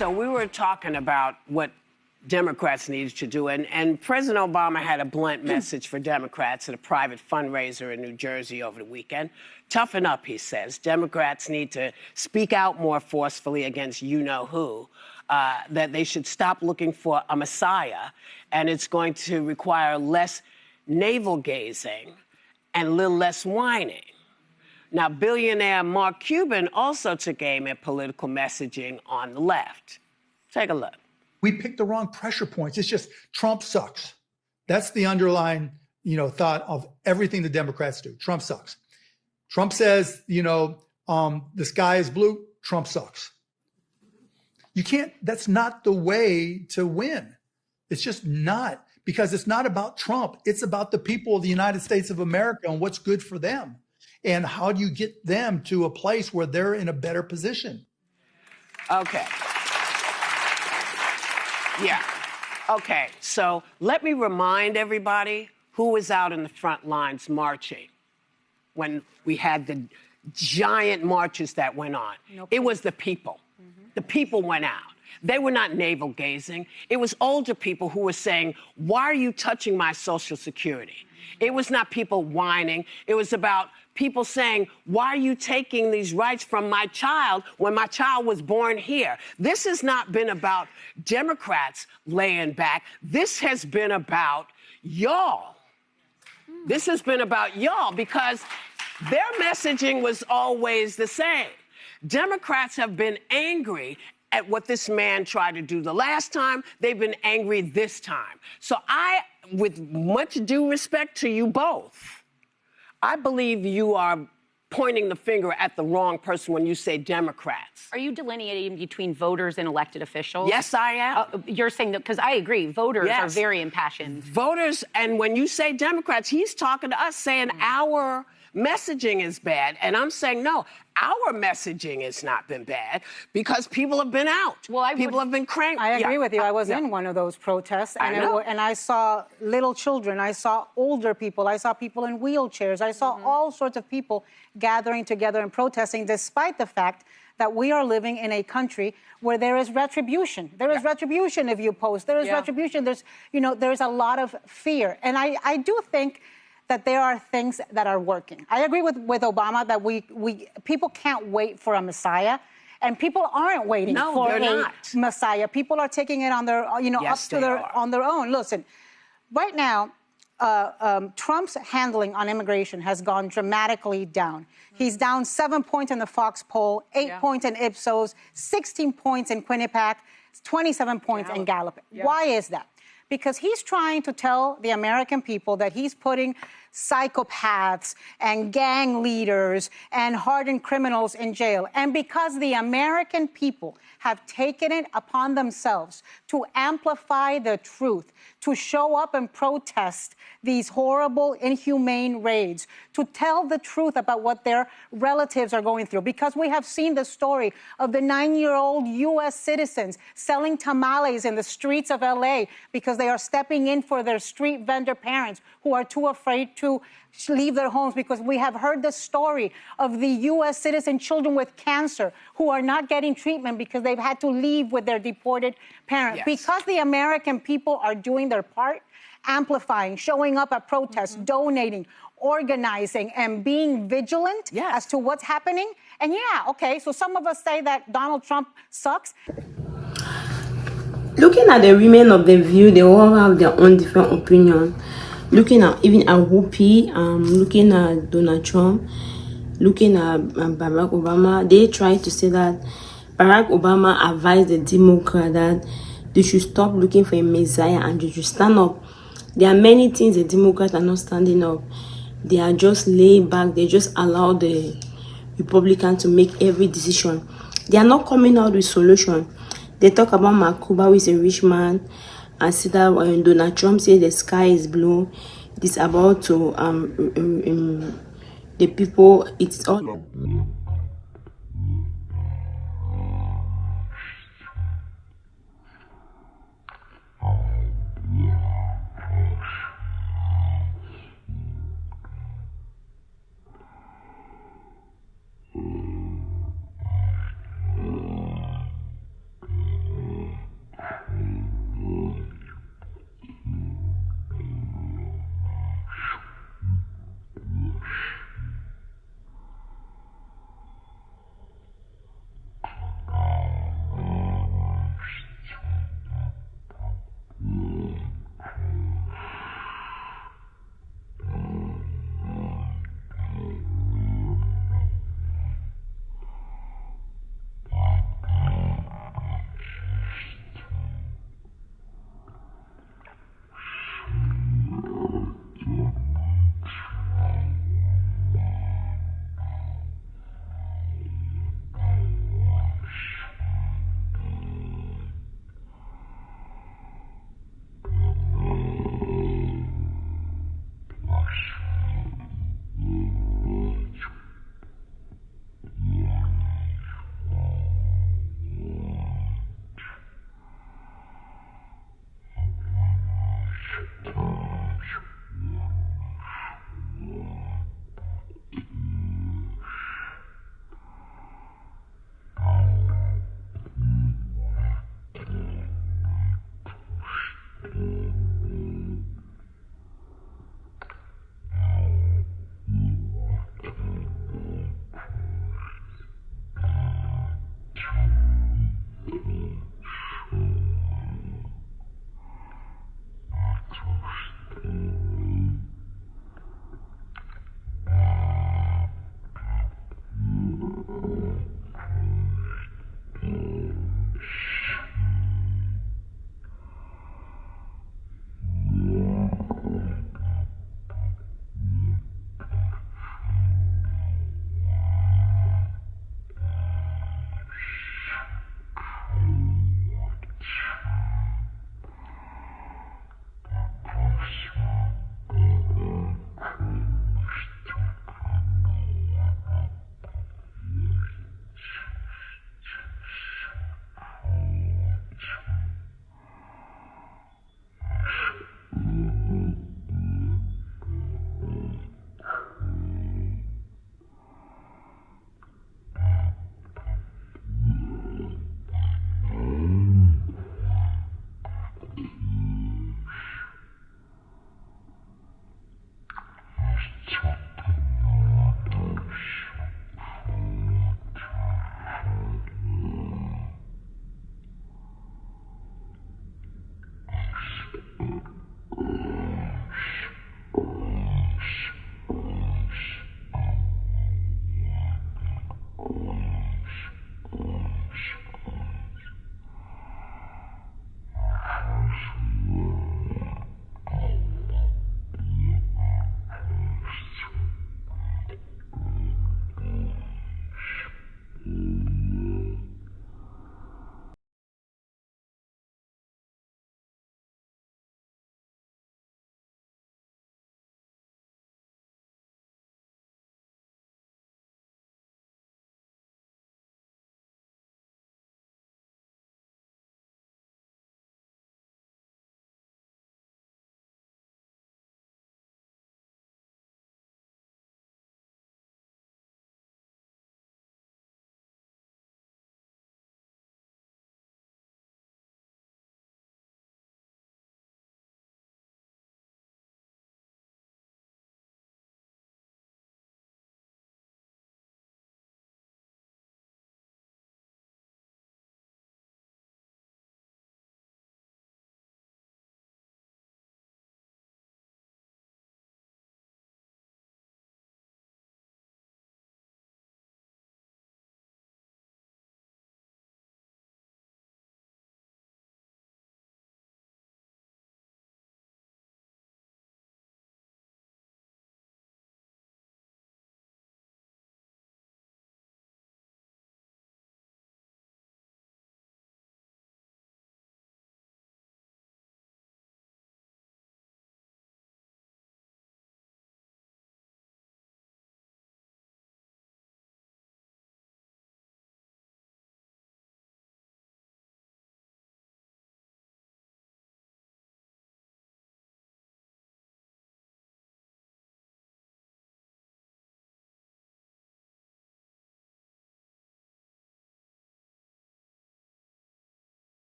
So we were talking about what Democrats needed to do, and President Obama had a blunt message for Democrats at a private fundraiser in New Jersey over the weekend. Toughen up, he says. Democrats need to speak out more forcefully against you-know-who, that they should stop looking for a messiah, and it's going to require less navel-gazing and a little less whining. Now, billionaire Mark Cuban also took aim at political messaging on the left. Take a look. We picked the wrong pressure points. It's just Trump sucks. That's the underlying, thought of everything the Democrats do. Trump sucks. Trump says, the sky is blue. Trump sucks. You can't, that's not the way to win. It's just not, because it's not about Trump. It's about the people of the United States of America and what's good for them. And how do you get them to a place where they're in a better position? Okay. Yeah. Okay. So let me remind everybody who was out in the front lines marching when we had the giant marches that went on. It was the people. The people went out. They were not navel gazing. It was older people who were saying, why are you touching my Social Security? It was not people whining. It was about people saying, why are you taking these rights from my child when my child was born here? This has not been about Democrats laying back. This has been about y'all. This has been about y'all because their messaging was always the same. Democrats have been angry at what this man tried to do the last time. They've been angry this time. So with much due respect to you both, I believe you are pointing the finger at the wrong person when you say Democrats. Are you delineating between voters and elected officials? Yes, I am. You're saying that, because I agree, voters are very impassioned. Voters, and when you say Democrats, he's talking to us saying our messaging is bad. And I'm saying, no, our messaging has not been bad because people have been out. Well, people have been cranky. I agree with you. I was in one of those protests, and I saw little children. I saw older people. I saw people in wheelchairs. I saw all sorts of people gathering together and protesting, despite the fact that we are living in a country where there is retribution. There is retribution if you post. There is retribution. There's, there's a lot of fear. And I do think that there are things that are working. I agree with Obama that people can't wait for a messiah, and people aren't waiting for a messiah. People are taking it on their, on their own. Listen, right now, Trump's handling on immigration has gone dramatically down. He's down 7 points in the Fox poll, 8 points in Ipsos, 16 points in Quinnipiac, 27 points in Gallup. Why is that? Because he's trying to tell the American people that he's putting psychopaths and gang leaders and hardened criminals in jail. And because the American people have taken it upon themselves to amplify the truth, to show up and protest these horrible, inhumane raids, to tell the truth about what their relatives are going through. Because we have seen the story of the 9-year-old U.S. citizens selling tamales in the streets of L.A. because they are stepping in for their street vendor parents who are too afraid to leave their homes, because we have heard the story of the U.S. citizen children with cancer who are not getting treatment because they've had to leave with their deported parents. Because the American people are doing their part, amplifying, showing up at protests, donating, organizing, and being vigilant as to what's happening. And so some of us say that Donald Trump sucks. Looking at the women of the View, they all have their own different opinion. Looking at even at Whoopi, looking at Donald Trump, looking at Barack Obama, they try to say that Barack Obama advised the Democrats that they should stop looking for a messiah and they should stand up. There are many things the Democrats are not standing up. They are just laid back. They just allow the Republicans to make every decision. They are not coming out with solution. They talk about Mark Cuban, who is a rich man, and see that when Donald Trump says the sky is blue, it is about to the people. It's all.